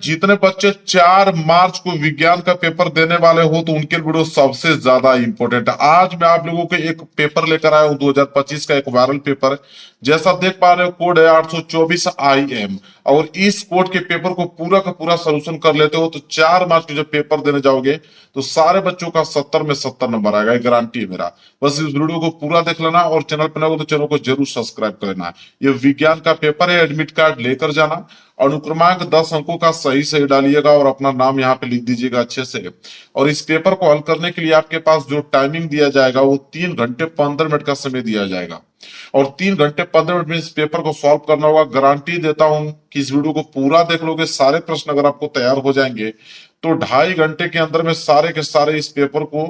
जितने बच्चे 4 मार्च को विज्ञान का पेपर देने वाले हो तो उनके वीडियो सबसे ज्यादा इंपॉर्टेंट है। आज मैं आप लोगों को एक पेपर लेकर आया हूं, 2025 का एक वायरल पेपर। जैसा देख पा रहे हो, कोड है 824 IM। और इस कोड के पेपर को पूरा का पूरा सोल्यूशन कर लेते हो तो 4 मार्च को जब पेपर देने जाओगे तो सारे बच्चों का 70 में 70 नंबर आएगा, ये गारंटी है मेरा। बस इस वीडियो को पूरा देख लेना और चैनल पर नए हो तो चैनल को जरूर सब्सक्राइब कर लेना। ये विज्ञान का पेपर है, एडमिट कार्ड लेकर जाना। अनुक्रमांक 10 अंकों का सही सही डालिएगा और अपना नाम यहाँ पे लिख दीजिएगा अच्छे से। और इस पेपर को हल करने के लिए आपके पास जो टाइमिंग दिया जाएगा वो 3 घंटे 15 मिनट का समय दिया जाएगा। और 3 घंटे 15 मिनट में इस पेपर को सॉल्व करना होगा। गारंटी देता हूं कि इस वीडियो को पूरा देख लोगे, सारे प्रश्न अगर आपको तैयार हो जाएंगे तो 2.5 घंटे के अंदर में सारे के सारे इस पेपर को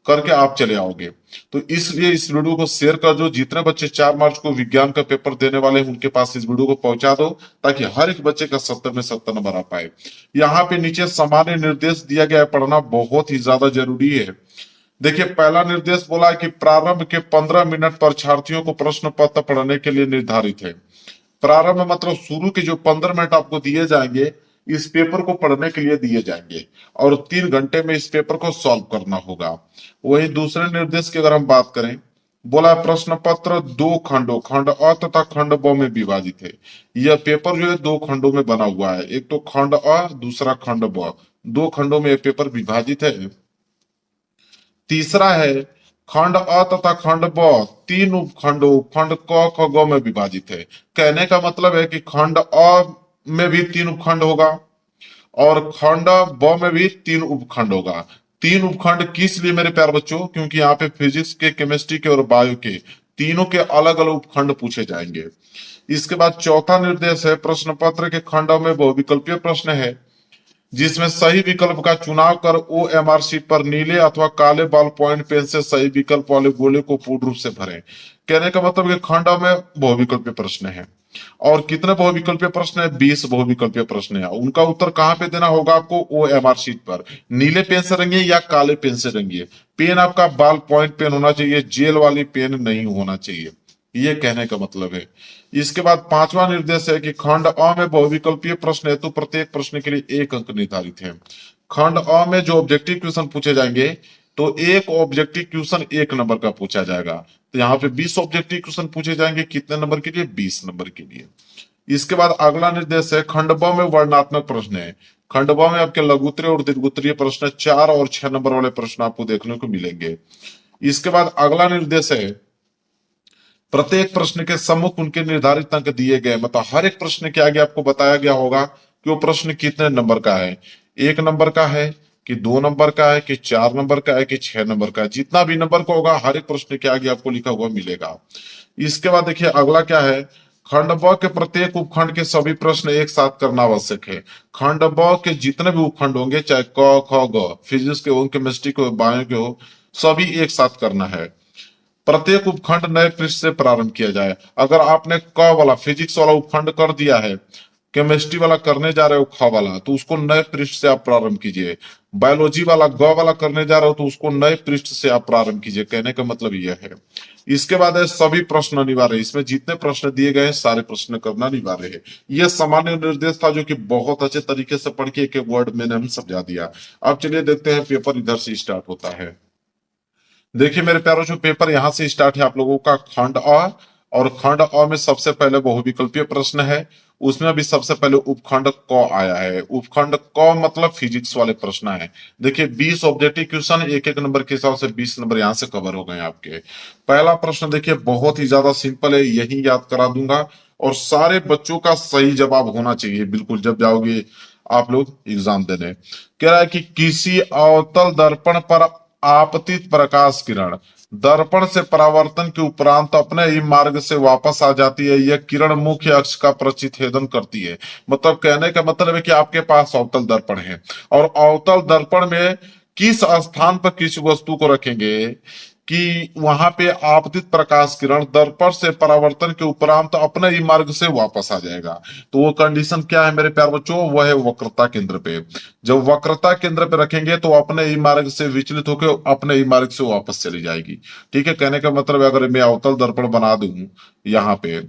करके आप चले आओगे। तो इसलिए इस वीडियो को शेयर कर दो। जितने बच्चे 4 मार्च को विज्ञान का पेपर देने वाले हैं उनके पास इस वीडियो को पहुंचा दो, ताकि हर एक बच्चे का 70 में 70 नंबर आ पाए। यहाँ पे नीचे सामान्य निर्देश दिया गया है, पढ़ना बहुत ही ज्यादा जरूरी है। देखिए, पहला निर्देश बोला है कि प्रारंभ के 15 मिनट परीक्षार्थियों को प्रश्न पत्र पढ़ने के लिए निर्धारित है। प्रारंभ मतलब शुरू के जो 15 मिनट आपको दिए जाएंगे इस पेपर को पढ़ने के लिए दिए जाएंगे और 3 घंटे में इस पेपर को सॉल्व करना होगा। वही दूसरे निर्देश की अगर हम बात करें, बोला प्रश्न पत्र 2 खंडों, खंड अ तथा खंड ब में विभाजित है। यह पेपर जो है 2 खंडों में बना हुआ है, एक तो खंड अ, दूसरा खंड ब। 2 खंडों में यह पेपर विभाजित है। तीसरा है खंड अ तथा खंड ब 3 उपखंडों, खंड क ख ग में विभाजित है। कहने का मतलब है कि खंड अ में भी 3 उपखंड होगा और खंड ब में भी 3 उपखंड होगा। 3 उपखंड किस लिए मेरे प्यार बच्चों? क्योंकि यहाँ पे फिजिक्स के, केमिस्ट्री के और बायो के तीनों के अलग अलग उपखंड पूछे जाएंगे। इसके बाद चौथा निर्देश है प्रश्न पत्र के खंडों में बहुविकल्पीय प्रश्न है, जिसमें सही विकल्प का चुनाव कर OMR शीट पर नीले अथवा काले बॉल पॉइंट पेन से सही विकल्प वाले गोले को पूर्ण रूप से भरें। कहने का मतलब कि खंड में बहुविकल्पीय प्रश्न है। और कितने बहुविकल्पीय प्रश्न है? 20 बहुविकल्पीय प्रश्न है। उनका उत्तर कहाँ पे देना होगा आपको? OMR शीट पर। नीले पेन से रंगिए या काले पेन से रंगिए। पेन आपका बॉल पॉइंट पेन होना चाहिए, जेल वाली पेन नहीं होना चाहिए। ये कहने का मतलब है। इसके बाद पांचवा निर्देश है कि खंड अ में बहुविकल्पीय प्रश्न है तो प्रत्येक प्रश्न के लिए 1 अंक निर्धारित है। खंड अ में जो ऑब्जेक्टिव क्वेश्चन पूछे जाएंगे तो एक ऑब्जेक्टिव क्वेश्चन 1 नंबर का पूछा जाएगा। तो यहाँ पे 20 ऑब्जेक्टिव क्वेश्चन पूछे जाएंगे, कितने नंबर के लिए? 20 नंबर के लिए। इसके बाद अगला निर्देश है खंड ब में वर्णनात्मक प्रश्न है। खंड ब में आपके लघुत्तरीय और दीर्घोत्तरीय प्रश्न 4 और 6 नंबर वाले प्रश्न आपको देखने को मिलेंगे। इसके बाद अगला निर्देश है प्रत्येक प्रश्न के सम्मुख उनके निर्धारित अंक दिए गए, मतलब हर एक प्रश्न के आगे आपको बताया गया होगा कि वो प्रश्न कितने नंबर का है। 1 नंबर का है कि 2 नंबर का है कि 4 नंबर का है कि 6 नंबर का है। जितना भी नंबर का होगा हर एक प्रश्न के आगे आपको लिखा हुआ मिलेगा। इसके बाद देखिए अगला क्या है, खंड ब के प्रत्येक उपखंड के सभी प्रश्न एक साथ करना आवश्यक है। खंड ब के जितने भी उपखंड होंगे, चाहे क ख ग, फिजिक्स के हो, केमिस्ट्री के हो, बायो के हो, सभी एक साथ करना है। प्रत्येक उपखंड नए पृष्ठ से प्रारंभ किया जाए। अगर आपने क वाला फिजिक्स वाला उपखंड कर दिया है, केमिस्ट्री वाला करने जा रहे हो ख वाला, तो उसको नए पृष्ठ से आप प्रारंभ कीजिए। बायोलॉजी वाला ग वाला करने जा रहे हो तो उसको नए पृष्ठ से आप प्रारंभ कीजिए। कहने का मतलब यह है। इसके बाद है सभी प्रश्न अनिवार्य। इसमें जितने प्रश्न दिए गए हैं सारे प्रश्न करना अनिवार्य है। यह सामान्य निर्देश था जो कि बहुत अच्छे तरीके से पढ़ के एक वर्ड में हम समझा दिया। अब चलिए देखते हैं पेपर इधर से स्टार्ट होता है। देखिए मेरे प्यारों, जो पेपर यहाँ से स्टार्ट है आप लोगों का खंड अ, और खंड अ में सबसे पहले बहुविकल्पीय प्रश्न है। उसमें अभी सबसे पहले उपखंड क आया है। उपखंड क मतलब फिजिक्स वाले प्रश्न है। देखिए 20 ऑब्जेक्टिव क्वेश्चन, एक एक नंबर के हिसाब से 20 नंबर यहाँ से कवर हो गए आपके। पहला प्रश्न देखिए बहुत ही ज्यादा सिंपल है, यही याद करा दूंगा और सारे बच्चों का सही जवाब होना चाहिए बिल्कुल जब जाओगे आप लोग एग्जाम देने। कह रहा है कि किसी अवतल दर्पण पर आपतित प्रकाश किरण दर्पण से परावर्तन के उपरांत अपने ही मार्ग से वापस आ जाती है। यह किरण मुख्य अक्ष का प्रतिच्छेदन करती है। मतलब कहने का मतलब है कि आपके पास अवतल दर्पण है और अवतल दर्पण में किस स्थान पर किस वस्तु को रखेंगे कि वहां पे आपतित प्रकाश किरण दर्पण से परावर्तन के उपरांत अपने ही मार्ग से वापस आ जाएगा। तो वो कंडीशन क्या है मेरे प्यार बच्चों? वो है वक्रता केंद्र पे। जब वक्रता केंद्र पे रखेंगे तो अपने ही मार्ग से विचलित होकर अपने ही मार्ग से वापस चली जाएगी। ठीक है, कहने का मतलब अगर मैं अवतल दर्पण बना दूं यहाँ पे,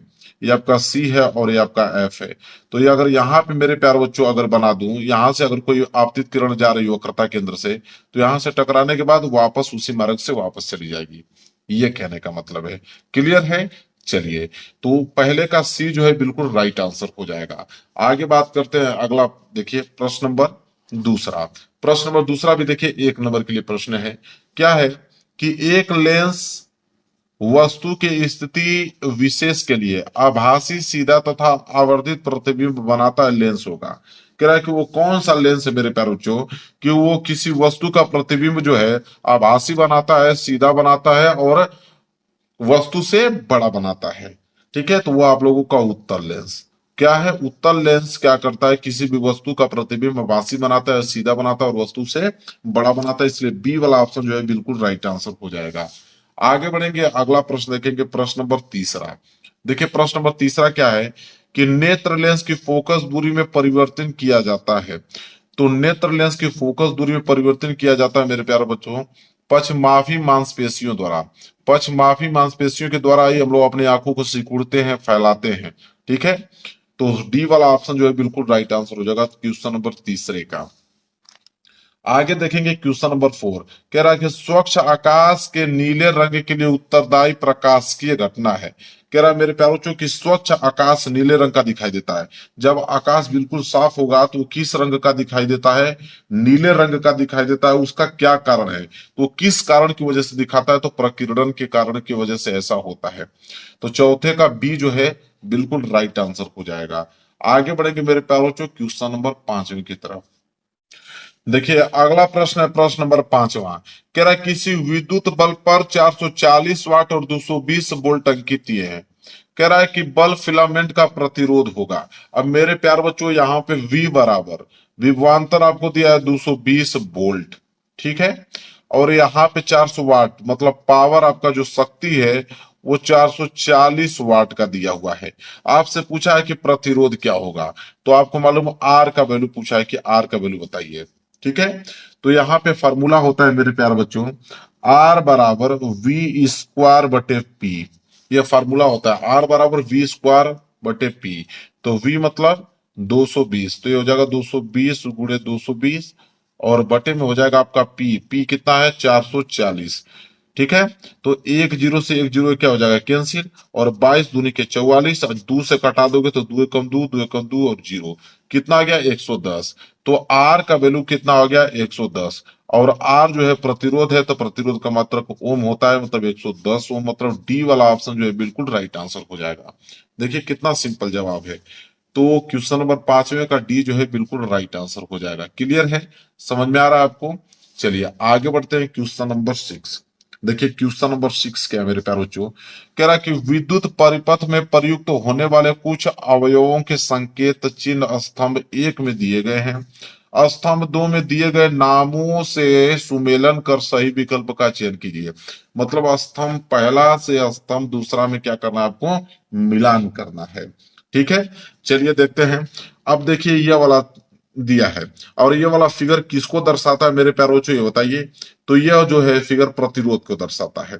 ये आपका सी है और ये आपका एफ है। तो ये अगर यहाँ पे मेरे प्यारे बच्चों अगर बना दूं, यहाँ से अगर कोई आपतित किरण जा रही हो वक्रता केंद्र से, तो यहाँ से टकराने के बाद वापस उसी मार्ग से वापस चली जाएगी। ये कहने का मतलब है। क्लियर है? चलिए, तो पहले का सी जो है बिल्कुल राइट आंसर हो जाएगा। आगे बात करते हैं अगला। देखिए प्रश्न नंबर दूसरा। प्रश्न नंबर दूसरा भी देखिए 1 नंबर के लिए प्रश्न है। क्या है कि एक लेंस वस्तु की स्थिति विशेष के लिए आभासी सीधा तथा आवर्धित प्रतिबिंब बनाता लेंस होगा। कह रहा है कि वो कौन सा लेंस है मेरे प्यारे बच्चों, कि वो किसी वस्तु का प्रतिबिंब जो है आभासी बनाता है, सीधा बनाता है और वस्तु से बड़ा बनाता है। ठीक है, तो वो आप लोगों का उत्तल लेंस। क्या है उत्तल लेंस? क्या करता है, किसी भी वस्तु का प्रतिबिंब आभासी बनाता है, सीधा बनाता है और वस्तु से बड़ा बनाता है। इसलिए बी वाला ऑप्शन जो है बिल्कुल राइट आंसर हो जाएगा। आगे बढ़ेंगे, अगला प्रश्न देखेंगे, प्रश्न नंबर तीसरा। देखिए प्रश्न नंबर तीसरा क्या है कि नेत्र लेंस की फोकस दूरी में परिवर्तन किया जाता है। तो नेत्र लेंस की फोकस दूरी में परिवर्तन किया जाता है मेरे प्यारे बच्चों पक्षमापी मांसपेशियों द्वारा। पक्षमापी मांसपेशियों के द्वारा ही हम लोग अपनी आंखों को सिकुड़ते हैं, फैलाते हैं। ठीक है, तो डी वाला ऑप्शन जो है बिल्कुल राइट आंसर हो जाएगा क्वेश्चन नंबर तीसरे का। आगे देखेंगे क्वेश्चन नंबर 4। कह रहा है कि स्वच्छ आकाश के नीले रंग के लिए उत्तरदायी प्रकाशिकीय घटना है। कह रहा है मेरे प्यारों कि स्वच्छ आकाश नीले रंग का दिखाई देता है। जब आकाश बिल्कुल साफ होगा तो किस रंग का दिखाई देता है? नीले रंग का दिखाई देता है। उसका क्या कारण है? तो किस कारण की वजह से दिखाता है? तो प्रकीर्णन के कारण की वजह से ऐसा होता है। तो चौथे का बी जो है बिल्कुल राइट आंसर हो जाएगा। आगे बढ़ेंगे मेरे प्यारों क्वेश्चन नंबर 5 की तरफ। देखिए अगला प्रश्न है प्रश्न नंबर 5वां। कह रहा है किसी विद्युत बल्ब पर 440 वाट और 220 वोल्ट अंकित है। कह रहा है कि बल्ब फिलामेंट का प्रतिरोध होगा। अब मेरे प्यार बच्चों यहाँ पे V बराबर विभवांतर आपको दिया है 220 वोल्ट। ठीक है, और यहाँ पे 400 वाट मतलब पावर आपका जो शक्ति है वो 440 वाट का दिया हुआ है। आपसे पूछा है कि प्रतिरोध क्या होगा, तो आपको मालूम आर का वैल्यू पूछा है कि आर का वैल्यू बताइए। ठीक है, तो यहाँ पे फॉर्मूला होता है मेरे प्यारे बच्चों आर बराबर वी स्क्वायर बटे पी। ये फार्मूला होता है आर बराबर वी स्क्वायर बटे पी। तो वी मतलब 220, तो ये हो जाएगा 220 गुणे 220 और बटे में हो जाएगा आपका पी। पी कितना है? 440। ठीक है, तो एक जीरो से एक जीरो क्या हो जाएगा? कैंसिल। और 22 दूनी के 44 और 2 से कटा दोगे तो 2 एकम 2, 2 एकम 2 और जीरो कितना आ गया? 110। तो आर का वैल्यू कितना हो गया? 110। और आर जो है प्रतिरोध है, तो प्रतिरोध का मात्रक ओम होता है, मतलब 110 ओम। मतलब डी वाला ऑप्शन जो है बिल्कुल राइट आंसर हो जाएगा। देखिए कितना सिंपल जवाब है। तो क्वेश्चन नंबर 5वें का डी जो है बिल्कुल राइट आंसर हो जाएगा। क्लियर है? समझ में आ रहा है आपको? चलिए आगे बढ़ते हैं क्वेश्चन नंबर 6। देखिए क्वेश्चन नंबर 6 क्या है मेरे प्यारे बच्चों। कह रहा है कि विद्युत परिपथ में प्रयुक्त होने वाले कुछ अवयवों के संकेत चिन्ह स्तंभ 1 में दिए गए हैं। स्तंभ 2 में दिए गए नामों से सुमेलन कर सही विकल्प का चयन कीजिए। मतलब स्तंभ पहला से स्तंभ दूसरा में क्या करना है? आपको मिलान करना है। ठीक है, चलिए देखते हैं। अब देखिए ये वाला दिया है और ये वाला फिगर किसको दर्शाता है मेरे प्यारे बच्चों, ये बताइए। तो यह जो है फिगर प्रतिरोध को दर्शाता है।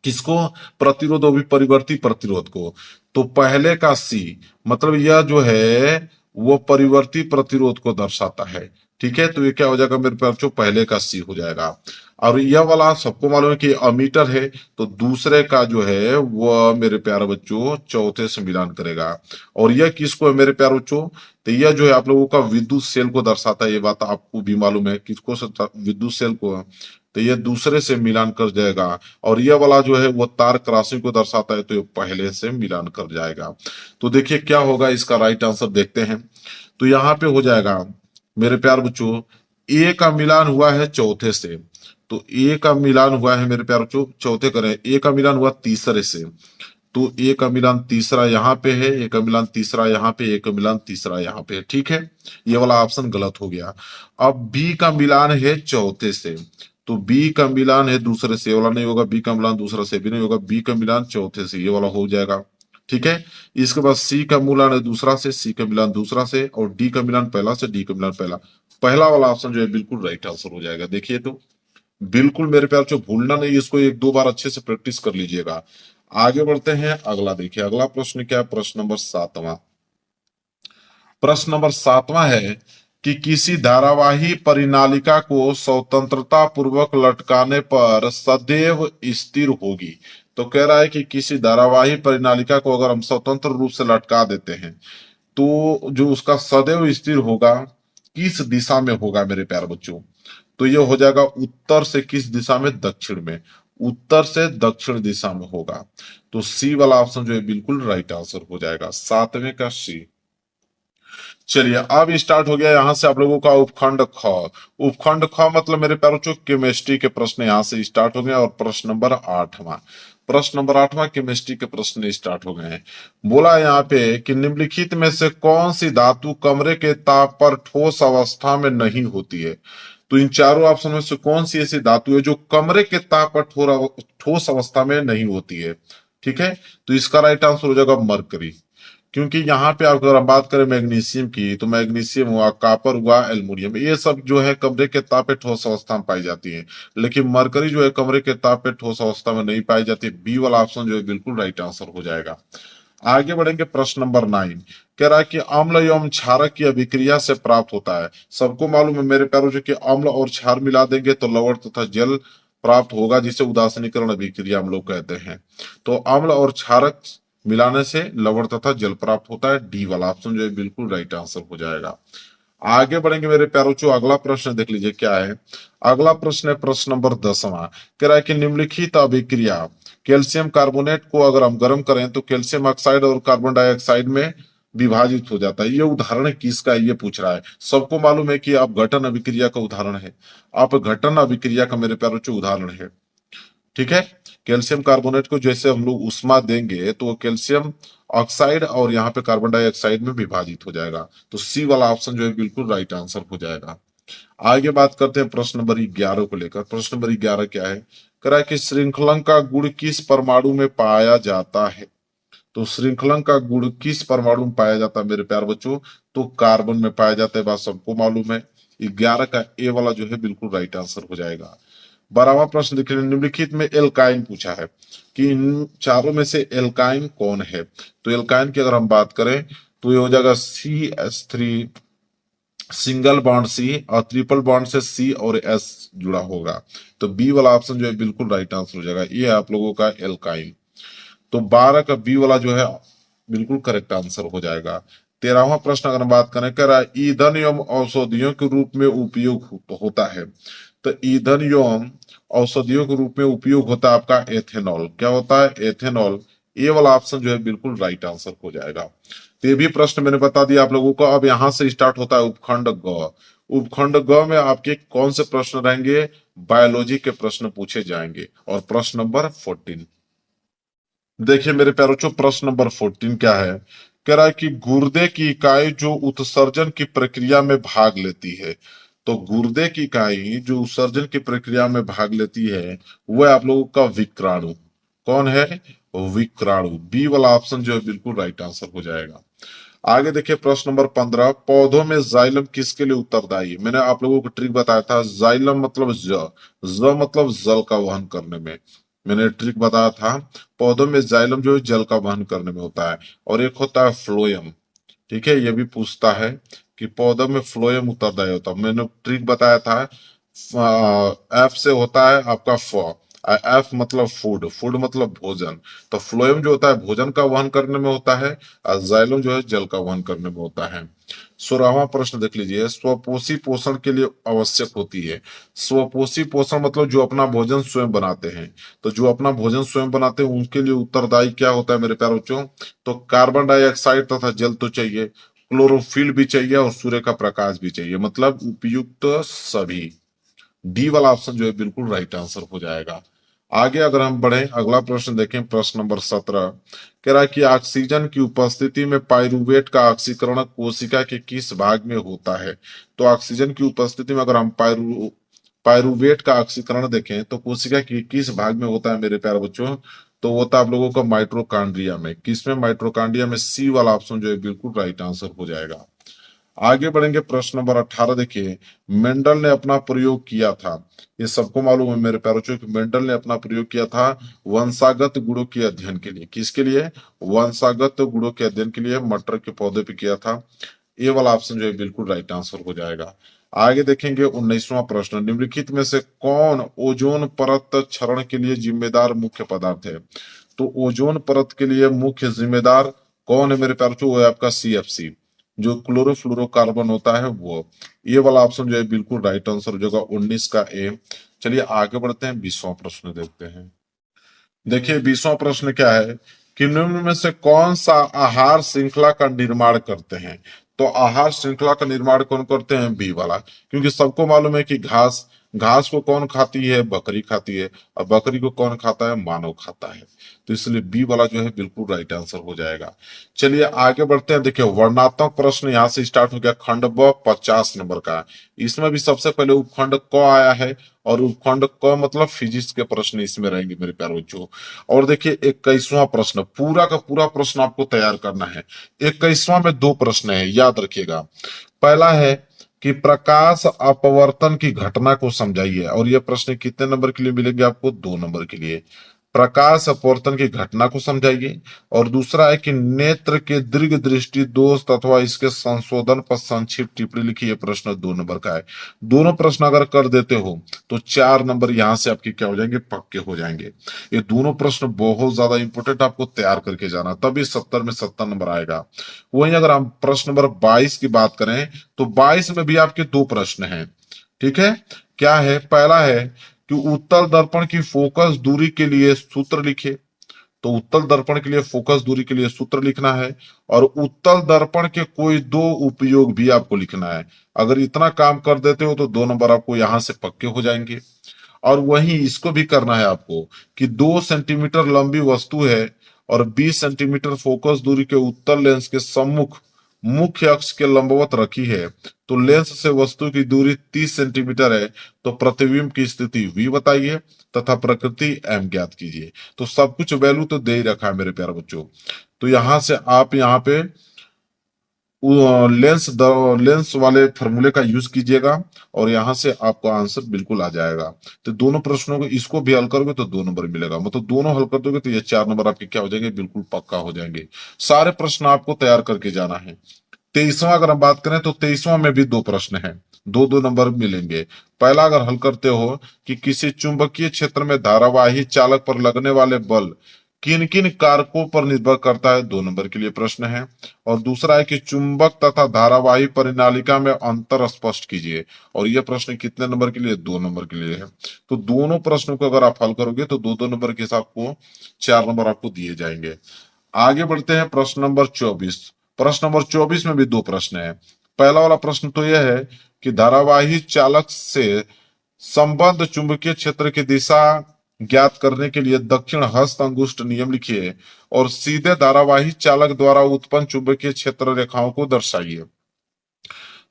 किसको? प्रतिरोध, वो भी परिवर्ती प्रतिरोध को। तो पहले का सी मतलब यह जो है वो परिवर्ती प्रतिरोध को दर्शाता है। ठीक है, तो ये क्या हो जाएगा मेरे बच्चों? पहले का सी हो जाएगा। और यह वाला सबको मालूम है कि अमीटर है, तो दूसरे का जो है वो मेरे प्यारे बच्चों चौथे से मिलान करेगा। और यह किसको है मेरे प्यारे बच्चों? तो यह जो है आप लोगों का विद्युत सेल को दर्शाता है। ये बात आपको भी मालूम है किसको? विद्युत सेल को। तो ये दूसरे से मिलान कर जाएगा। और यह वाला जो है वो तार क्रॉसिंग को दर्शाता है, तो ये पहले से मिलान कर जाएगा। तो देखिए क्या होगा इसका राइट आंसर देखते हैं। तो यहाँ पे हो जाएगा मेरे प्यार बच्चों ए का मिलान हुआ है चौथे से। तो ए का मिलान हुआ है मेरे प्यार बच्चों चौथे करें, ए का मिलान हुआ तीसरे से। तो ए का मिलान तीसरा यहाँ पे है, ए का मिलान तीसरा यहाँ पे, ए का मिलान तीसरा यहाँ पे। ठीक है, ये वाला ऑप्शन गलत हो गया। अब बी का मिलान है चौथे से, तो बी का मिलान है दूसरे से, ये वाला नहीं होगा। बी का मिलान दूसरा से भी नहीं होगा, बी का मिलान चौथे से, ये वाला हो जाएगा। ठीक है, इसके बाद सी का मिलान है दूसरा से, सी का मिलान दूसरा से, और डी का मिलान पहला से, डी का मिलान पहला। पहला वाला ऑप्शन जो है बिल्कुल राइट आंसर हो जाएगा। देखिए तो बिल्कुल मेरे प्यार भूलना नहीं, इसको 1-2 बार अच्छे से प्रैक्टिस कर लीजिएगा। आगे बढ़ते हैं, अगला देखिए, अगला प्रश्न क्या है, प्रश्न नंबर 7वां। प्रश्न नंबर 7वां है कि किसी धारावाही परिनालिका को स्वतंत्रता पूर्वक लटकाने पर सदैव स्थिर होगी। तो कह रहा है कि किसी धारावाही परिनालिका को अगर हम स्वतंत्र रूप से लटका देते हैं तो जो उसका सदैव स्थिर होगा किस दिशा में होगा मेरे प्यारे बच्चों। तो ये हो जाएगा उत्तर से किस दिशा में, दक्षिण में। उत्तर से दक्षिण दिशा में होगा। तो सी वाला ऑप्शन जो है बिल्कुल राइट आंसर हो जाएगा, 7वें का सी। चलिए अब स्टार्ट हो गया यहाँ से आप लोगों का उपखंड ख। उपखंड ख मतलब मेरे प्यारों चो केमिस्ट्री के प्रश्न यहाँ से स्टार्ट हो गए और प्रश्न नंबर 8वां। प्रश्न नंबर 8वां केमिस्ट्री के प्रश्न स्टार्ट हो गए हैं। बोला यहाँ पे कि निम्नलिखित में से कौन सी धातु कमरे के ताप पर ठोस अवस्था में नहीं होती है। तो इन चारों ऑप्शन में से कौन सी ऐसी धातु है जो कमरे के ताप पर ठोस अवस्था में नहीं होती है। ठीक है, तो इसका राइट आंसर हो जाएगा मरकरी। क्योंकि यहाँ पे अगर हम बात करें मैग्नीशियम की, तो मैग्नीशियम हुआ, कॉपर हुआ, एल्युमिनियम, ये सब जो है कमरे के ताप पे ठोस अवस्था में पाई जाती है। लेकिन मरकरी जो है कमरे के ताप पे ठोस अवस्था में नहीं पाई जाती। बी वाला ऑप्शन जो है बिल्कुल राइट आंसर हो जाएगा। आगे बढ़ेंगे, प्रश्न नंबर 9 कह रहा है कि अम्ल एवं क्षारक की अभिक्रिया से प्राप्त होता है। सबको मालूम है मेरे प्यारों जो कि अम्ल और क्षार मिला देंगे तो लवण तथा जल प्राप्त होगा, जिसे उदासीनीकरण अभिक्रिया हम लोग कहते हैं। तो अम्ल और क्षारक मिलाने से लवण तथा जल प्राप्त होता है। डी वाला ऑप्शन जो है बिल्कुल राइट आंसर हो जाएगा। आगे बढ़ेंगे मेरे प्यारों चो, अगला प्रश्न देख लीजिए क्या है। अगला प्रश्न है प्रश्न नंबर 10वां। कह रहा है कि निम्नलिखित अभिक्रिया कैल्शियम कार्बोनेट को अगर हम गर्म करें तो कैल्शियम ऑक्साइड और कार्बन डाइऑक्साइड में विभाजित हो जाता है। ये उदाहरण किसका है ये पूछ रहा है। सबको मालूम है कि अपघटन अभिक्रिया का उदाहरण है। अपघटन अभिक्रिया का मेरे प्यारों चो उदाहरण है। ठीक है, कैल्शियम कार्बोनेट को जैसे हम लोग उष्मा देंगे तो वो कैल्शियम ऑक्साइड और यहाँ पे कार्बन डाइऑक्साइड में विभाजित हो जाएगा। तो सी वाला ऑप्शन जो है बिल्कुल राइट आंसर हो जाएगा। आगे बात करते हैं प्रश्न नंबर 11 को लेकर। प्रश्न नंबर 11 क्या है, कह रहा है कि श्रृंखलन का गुण किस परमाणु में पाया जाता है। तो श्रृंखलन का गुण किस परमाणु में पाया जाता है मेरे प्यार बच्चों, तो कार्बन में पाया जाता है, बात सबको मालूम है। 11 का ए वाला जो है बिल्कुल राइट आंसर हो जाएगा। 12वां प्रश्न देखिए, निम्नलिखित में एल्काइन पूछा है कि इन चारों में से एल्काइन कौन है। तो एल्काइन की अगर हम बात करें तो ये हो जाएगा CH3 सिंगल बॉन्ड सी, और ट्रिपल बॉन्ड से सी और एस जुड़ा होगा। तो बी वाला ऑप्शन जो है बिल्कुल राइट आंसर हो जाएगा। ये है आप लोगों का एल्काइन। तो 12 का बी वाला जो है बिल्कुल करेक्ट आंसर हो जाएगा। 13वां प्रश्न अगर हम बात करें, कह रहा है ईंधन एवं औषधियों के रूप में उपयोग होता है। तो ईंधन एवं औषधियों के रूप में उपयोग होता है आपका एथेनॉल। क्या होता है, एथेनॉल। ये वाला ऑप्शन जो है बिल्कुल राइट आंसर हो जाएगा। तो ये भी प्रश्न मैंने बता दिया आप लोगों को। अब यहां से स्टार्ट होता है उपखंड ग। उपखंड ग में आपके कौन से प्रश्न रहेंगे, बायोलॉजी के प्रश्न पूछे जाएंगे। और प्रश्न नंबर 14 देखिए मेरे प्यारों चो, प्रश्न नंबर 14 क्या है, कह रहा है कि गुर्दे की इकाई जो उत्सर्जन की प्रक्रिया में भाग लेती है। तो गुर्दे की इकाई जो उत्सर्जन की प्रक्रिया में भाग लेती है वह आप लोगों का विक्राणु। कौन है, विक्राणु। बी वाला ऑप्शन जो है बिल्कुल राइट आंसर हो जाएगा। आगे देखिए प्रश्न नंबर 15, पौधों में जाइलम किसके लिए उत्तरदायी है। मैंने आप लोगों को ट्रिक बताया था, जाइलम मतलब ज मतलब जल का वहन करने में। मैंने ट्रिक बताया था, पौधों में जाइलम जो है जल का वहन करने में होता है। और एक होता है फ्लोएम। ठीक है, ये भी पूछता है कि पौधों में फ्लोएम उत्तरदायी होता है। मैंने ट्रिक बताया था, एफ से होता है आपका फ। एफ मतलब फूड, फूड मतलब भोजन। तो फ्लोएम जो होता है भोजन का वहन करने में होता है, और जाइलम जो है जल का वहन करने में होता है। 16वां प्रश्न देख लीजिए, स्वपोषी पोषण के लिए आवश्यक होती है। स्वपोषी पोषण मतलब जो अपना भोजन स्वयं बनाते हैं। तो जो अपना भोजन स्वयं बनाते हैं उनके लिए उत्तरदायी क्या होता है मेरे प्यारे बच्चों, तो कार्बन डाइऑक्साइड तथा जल तो चाहिए, क्लोरोफिल भी चाहिए और सूर्य का प्रकाश भी चाहिए, मतलब उपयुक्त सभी। डी वाला ऑप्शन जो है बिल्कुल राइट आंसर हो जाएगा। आगे अगर हम बढ़े, अगला प्रश्न देखें, प्रश्न नंबर 17 कह रहा है कि ऑक्सीजन की उपस्थिति में पाइरूवेट का ऑक्सीकरण कोशिका के किस भाग में होता है। तो ऑक्सीजन की उपस्थिति में अगर हम पाइरूवेट का ऑक्सीकरण देखें तो कोशिका की किस भाग में होता है मेरे प्यारे बच्चों, तो होता है आप लोगों का माइट्रोकांड्रिया में। किसमें, माइट्रोकांड्रिया में। सी वाला ऑप्शन जो है बिल्कुल राइट आंसर हो जाएगा। आगे बढ़ेंगे, प्रश्न नंबर 18 देखिए। मेंडल ने अपना प्रयोग किया था, ये सबको मालूम है मेरे प्यारे बच्चों कि मेंडल ने अपना प्रयोग किया था वंशागत गुणों के अध्ययन के लिए। किसके लिए? वंशागत गुणों के अध्ययन के लिए मटर के पौधे पे किया था। ये वाला ऑप्शन जो है बिल्कुल राइट आंसर हो जाएगा। आगे देखेंगे 19वां प्रश्न, निम्नलिखित में से कौन ओजोन परत क्षरण के लिए जिम्मेदार मुख्य पदार्थ है? तो ओजोन परत के लिए मुख्य जिम्मेदार कौन है मेरे प्यारे बच्चों? वो है आपका CFC, जो क्लोरोफ्लोरोकार्बन होता है वो। ये वाला ऑप्शन जो है बिल्कुल राइट आंसर हो जाएगा 19 का ए। चलिए आगे बढ़ते हैं, 20वां प्रश्न देखते हैं। देखिए 20वां प्रश्न क्या है कि निम्न में से कौन सा आहार श्रृंखला का निर्माण करते हैं? तो आहार श्रृंखला का निर्माण कौन करते हैं? बी वाला, क्योंकि सबको मालूम है कि घास, घास को कौन खाती है? बकरी खाती है। और बकरी को कौन खाता है? मानव खाता है। तो इसलिए बी वाला जो है बिल्कुल राइट आंसर हो जाएगा। चलिए आगे बढ़ते हैं। देखिए वर्णात्मक प्रश्न यहाँ से स्टार्ट हो गया, खंड ब 50 नंबर का। इसमें भी सबसे पहले उपखंड क आया है, और उपखंड क मतलब फिजिक्स के प्रश्न इसमें रहेंगे मेरे प्यारे बच्चों। और देखिए 21वां प्रश्न, पूरा का पूरा प्रश्न आपको तैयार करना है। 21वां में 2 प्रश्न है, याद रखिएगा। पहला है कि प्रकाश अपवर्तन की घटना को समझाइए, और यह प्रश्न कितने नंबर के लिए मिलेंगे आपको? 2 नंबर के लिए। प्रकाश अपवर्तन की घटना को समझाइए। और दूसरा है कि नेत्र के दीर्घ दृष्टि दोष अथवा इसके संशोधन पर संक्षिप्त टिप्पणी लिखिए। ये प्रश्न 2 नंबर का है। दोनों प्रश्न अगर कर देते हो तो 4 नंबर यहां से आपके क्या हो जाएंगे? पक्के हो जाएंगे। ये दोनों प्रश्न बहुत ज्यादा इंपोर्टेंट, आपको तैयार करके जाना, तभी 70 में 70 नंबर आएगा। वहीं अगर हम प्रश्न नंबर 22 की बात करें तो 22 में भी आपके 2 प्रश्न हैं। ठीक है, क्या है? पहला है कि उत्तल दर्पण की फोकस दूरी के लिए सूत्र लिखे। तो उत्तल दर्पण के लिए फोकस दूरी के लिए सूत्र लिखना है, और उत्तल दर्पण के कोई 2 उपयोग भी आपको लिखना है। अगर इतना काम कर देते हो तो 2 नंबर आपको यहां से पक्के हो जाएंगे। और वहीं इसको भी करना है आपको कि 2 सेंटीमीटर लंबी वस्तु है और 20 सेंटीमीटर फोकस दूरी के उत्तल लेंस के सम्मुख मुख्य अक्ष के लंबवत रखी है। तो लेंस से वस्तु की दूरी 30 सेंटीमीटर है। तो प्रतिबिंब की स्थिति V बताइए तथा प्रकृति M ज्ञात कीजिए। तो सब कुछ वैल्यू तो दे ही रखा है मेरे प्यारे बच्चों। तो यहां से आप यहाँ पे लेंस वाले फॉर्मूले का यूज कीजिएगा, और यहां से आपका आंसर बिल्कुल आ जाएगा। तो दोनों प्रश्नों को इसको भी हल करोगे तो 2 नंबर मिलेगा, मतलब दोनों हल कर दोगे तो ये 4 नंबर आपके क्या हो जाएंगे? बिल्कुल पक्का हो जाएंगे। सारे प्रश्न आपको तैयार करके जाना है। 23वां अगर हम बात करें तो 23वां में भी 2 प्रश्न हैं, 2-2 नंबर मिलेंगे। पहला अगर हल करते हो कि किसी चुंबकीय क्षेत्र में धारावाही चालक पर लगने वाले बल किन किन कारकों पर निर्भर करता है? 2 नंबर के लिए प्रश्न है। और दूसरा है कि चुंबक तथा धारावाही परिनालिका में अंतर स्पष्ट कीजिए, और यह प्रश्न कितने नंबर के लिए? 2 नंबर के लिए है। तो दोनों प्रश्नों को अगर आप हल करोगे तो 2-2 नंबर के हिसाब को 4 नंबर आपको दिए जाएंगे। आगे बढ़ते हैं, प्रश्न नंबर 24। प्रश्न नंबर 24 में भी 2 प्रश्न है। पहला वाला प्रश्न तो यह है कि धारावाही चालक से संबद्ध चुंबकीय क्षेत्र की दिशा ज्ञात करने के लिए दक्षिण हस्त अंगुष्ठ नियम लिखिए, और सीधे धारावाही चालक द्वारा उत्पन्न चुंबकीय क्षेत्र रेखाओं को दर्शाइए।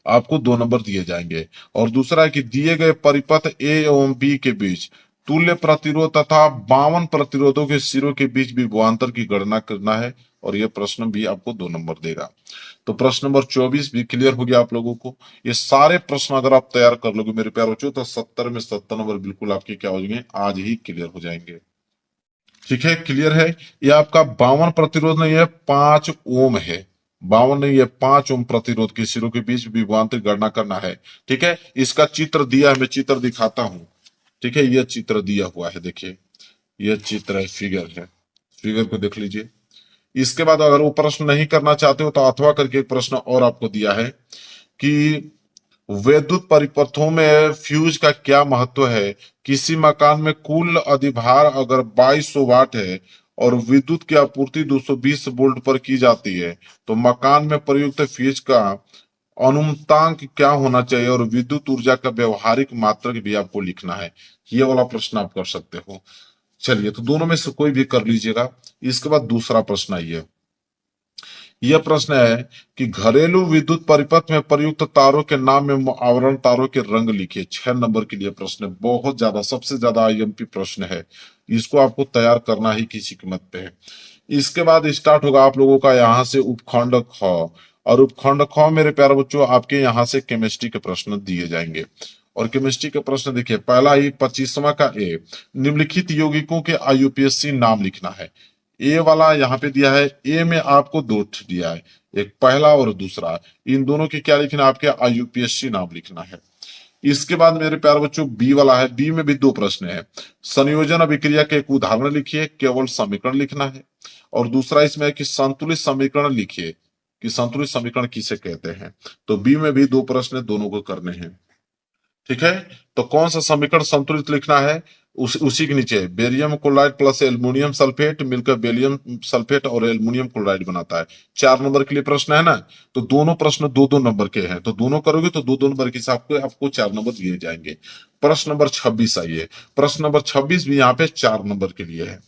आपको 2 नंबर दिए जाएंगे। और दूसरा है कि दिए गए परिपथ ए एवं बी के बीच तुल्य प्रतिरोध तथा 52 प्रतिरोधों के सिरों के बीच विभवांतर की गणना करना है, और यह प्रश्न भी आपको 2 नंबर देगा। तो प्रश्न नंबर 24 भी क्लियर हो गया आप लोगों को। ये सारे प्रश्न अगर आप तैयार कर लोगे मेरे प्यारे बच्चों तो 70 में 70 नंबर बिल्कुल आपके क्या हो जाएंगे? आज ही क्लियर हो जाएंगे। ठीक है, क्लियर है। ये आपका 52 प्रतिरोध नहीं है, 5 ओम है। 52 नहीं है, 5 ओम प्रतिरोध के सिरों के बीच विभवांतर गणना करना है। ठीक है, इसका चित्र दिया है, मैं चित्र दिखाता हूं। ठीक है, यह चित्र दिया हुआ है, देखिए यह चित्र है, फिगर है, फिगर को देख लीजिए। इसके बाद अगर वो प्रश्न नहीं करना चाहते हो तो अथवा करके एक प्रश्न और आपको दिया है कि विद्युत परिपथों में फ्यूज का क्या महत्व है? किसी मकान में कुल अधिभार अगर 2200 वाट है और विद्युत की आपूर्ति 220 वोल्ट पर की जाती है, तो मकान में प्रयुक्त फ्यूज का अनुमतांक क्या होना चाहिए, और विद्युत ऊर्जा का व्यवहारिक मात्रक भी आपको लिखना है। ये वाला प्रश्न आप कर सकते हो। चलिए, तो दोनों में से कोई भी कर लीजिएगा। इसके बाद दूसरा प्रश्न आइए। यह प्रश्न है कि घरेलू विद्युत परिपथ में प्रयुक्त तारों के नाम में आवरण तारों के रंग लिखिए। 6 नंबर के लिए प्रश्न है, बहुत ज्यादा, सबसे ज्यादा IMP प्रश्न है। इसको आपको तैयार करना ही किसी कीमत पे है। इसके बाद स्टार्ट होगा आप लोगों का यहाँ से उपखंड ख, और उपखंड ख मेरे प्यारे बच्चों आपके यहाँ से केमिस्ट्री के प्रश्न दिए जाएंगे। और केमिस्ट्री के प्रश्न देखिए, पहला ही 25वां का ए, निम्नलिखित यौगिकों के आईयूपीएसी नाम लिखना है। ए वाला यहाँ पे दिया है, ए में आपको दो दिया है, एक पहला और दूसरा, इन दोनों के क्या लिखना है, आपके आईयूपीएसी नाम लिखना है। इसके बाद मेरे प्यारे बच्चों बी वाला है, बी में भी दो प्रश्न है। संयोजन अभिक्रिया के एक उदाहरण लिखिए, केवल समीकरण लिखना है। और दूसरा इसमें है कि संतुलित समीकरण लिखिए, कि संतुलित समीकरण किसे कहते हैं। तो बी में भी दो प्रश्न है, दोनों को करने हैं। ठीक है, तो कौन सा समीकरण संतुलित लिखना है, उसी के नीचे barium chloride plus aluminium sulphate मिलकर बेरियम सल्फेट और एल्युमिनियम क्लोराइड बनाता है। 4 नंबर के लिए प्रश्न है ना, तो दोनों प्रश्न 2-2 नंबर के हैं, तो दोनों करोगे तो 2-2 नंबर के हिसाब से आपको 4 नंबर दिए जाएंगे। प्रश्न नंबर 26 आइए, प्रश्न नंबर 26 भी यहाँ पे 4 नंबर के लिए है।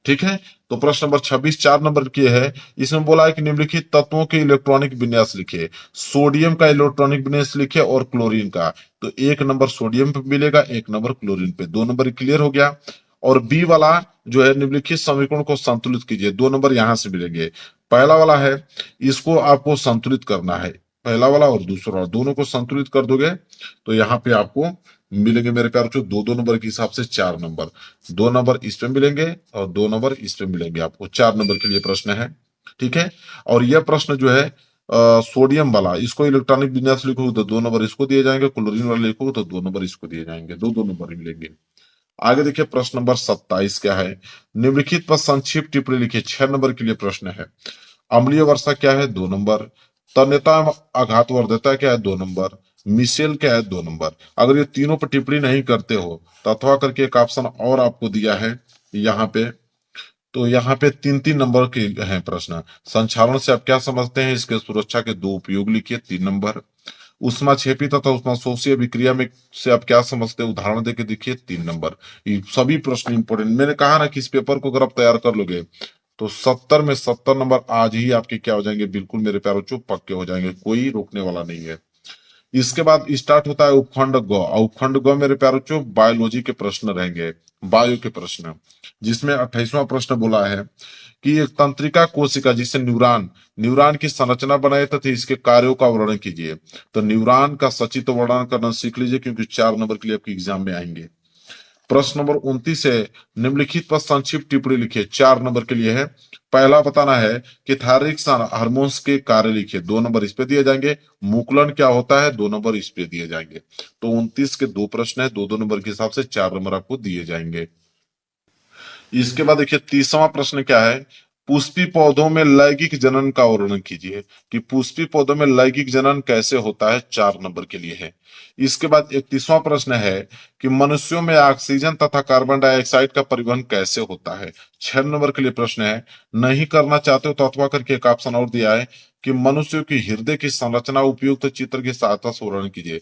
ठीक है, तो प्रश्न नंबर 26 4 नंबर की है। इसमें बोला है कि निम्नलिखित तत्वों के इलेक्ट्रॉनिक विन्यास लिखिए। सोडियम का इलेक्ट्रॉनिक विन्यास लिखिए और क्लोरीन का। तो 1 नंबर सोडियम पे मिलेगा, 1 नंबर क्लोरीन पे, 2 नंबर क्लियर हो गया। और बी वाला जो है, निम्नलिखित समीकरण को संतुलित कीजिए, 2 नंबर यहां से मिलेंगे। पहला वाला है, इसको आपको संतुलित करना है, पहला वाला और दूसरा वाला, दोनों को संतुलित कर दोगे तो यहाँ पे आपको मिलेंगे मेरे प्यार बच्चों 2-2 नंबर के हिसाब से 4 नंबर। 2 नंबर इस पे मिलेंगे और 2 नंबर इस पे मिलेंगे, आपको 4 नंबर के लिए प्रश्न है। ठीक है, और यह प्रश्न जो है सोडियम वाला, इसको इलेक्ट्रॉनिक विन्यास लिखोगे तो 2 नंबर इसको दिए जाएंगे, क्लोरीन वाला लिखोगे तो 2 नंबर इसको दिए जाएंगे, 2-2 नंबर ही मिलेंगे। आगे देखिए प्रश्न नंबर 27 क्या है, निम्नलिखित पर संक्षिप्त टिप्पणी लिखिए। 6 नंबर के लिए प्रश्न है। अम्लीय वर्षा क्या है, 2 नंबर। तन्यता आघात वर्धता क्या है, 2 नंबर। मिसेल क्या है, 2 नंबर। अगर ये तीनों पर टिप्पणी नहीं करते हो तो अथवा करके एक ऑप्शन और आपको दिया है यहाँ पे, तो यहाँ पे 3-3 नंबर के हैं प्रश्न। संचालन से आप क्या समझते हैं, इसके सुरक्षा के दो उपयोग लिखिए, 3 नंबर। उष्मा क्षेपी तथा उष्मा शोषी अभिक्रिया में से आप क्या समझते हैं, उदाहरण देके देखिए, 3 नंबर। ये सभी प्रश्न इंपोर्टेंट, मैंने कहा ना कि इस पेपर को अगर आप तैयार कर लोगे तो 70 में 70 नंबर आज ही आपके क्या हो जाएंगे, बिल्कुल मेरे प्यारों चुप पक्के हो जाएंगे, कोई रोकने वाला नहीं है। इसके बाद स्टार्ट होता है उपखंड ग। उपखंड ग मेरे प्यारों चो बायोलॉजी के प्रश्न रहेंगे, बायो के प्रश्न, जिसमें 28वां प्रश्न बोला है कि एक तंत्रिका कोशिका जिसे न्यूरॉन, न्यूरॉन की संरचना बनाए तथा इसके कार्यों का वर्णन कीजिए। तो न्यूरॉन का सचित्र वर्णन करना सीख लीजिए, क्योंकि 4 नंबर के लिए आपके एग्जाम में आएंगे। प्रश्न नंबर 29 है, निम्नलिखित पर संक्षिप्त टिप्पणी लिखिए, 4 नंबर के लिए है। पहला बताना है कि थायराइड हार्मोन्स के कार्य लिखिए, 2 नंबर इस पे दिए जाएंगे। मुकुलन क्या होता है, 2 नंबर इस पे दिए जाएंगे। तो 29 के दो प्रश्न है, 2-2 नंबर के हिसाब से 4 नंबर आपको दिए जाएंगे। इसके बाद देखिए 30वां प्रश्न क्या है, पुष्पी पौधों में लैंगिक जनन का वर्णन कीजिए, कि पुष्पी पौधों में लैंगिक जनन कैसे होता है, 4 नंबर के लिए है। इसके बाद 31वां प्रश्न है कि मनुष्यों में ऑक्सीजन तथा कार्बन डाइऑक्साइड का परिवहन कैसे होता है, 6 नंबर के लिए प्रश्न है। नहीं करना चाहते हो तो अथवा करके एक ऑप्शन और दिया है कि मनुष्य की हृदय की संरचना उपयुक्त चित्र की सहायता से वर्णन कीजिए।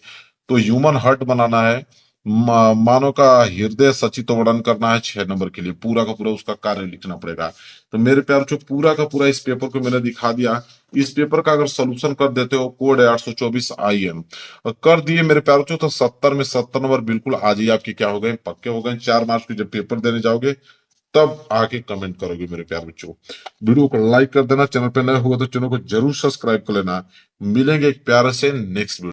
तो ह्यूमन हार्ट बनाना है, मानव का हृदय सचित्र वर्णन करना है, 6 नंबर के लिए पूरा का पूरा उसका कार्य लिखना पड़ेगा। तो मेरे प्यार जो पूरा का पूरा इस पेपर को मैंने दिखा दिया। इस पेपर का अगर सोल्यूशन कर देते हो, कोड है 824 IM, और कर दिए मेरे प्यार तो 70 में 70 नंबर बिल्कुल आज ही आपके क्या हो गए, पक्के हो गए। 4 मार्च के जब पेपर देने जाओगे तब आके कमेंट करोगे मेरे प्यार बच्चों। वीडियो को लाइक कर देना, चैनल पे नए होगा तो चैनल को जरूर सब्सक्राइब कर लेना। मिलेंगे एक प्यारे से नेक्स्ट वीडियो।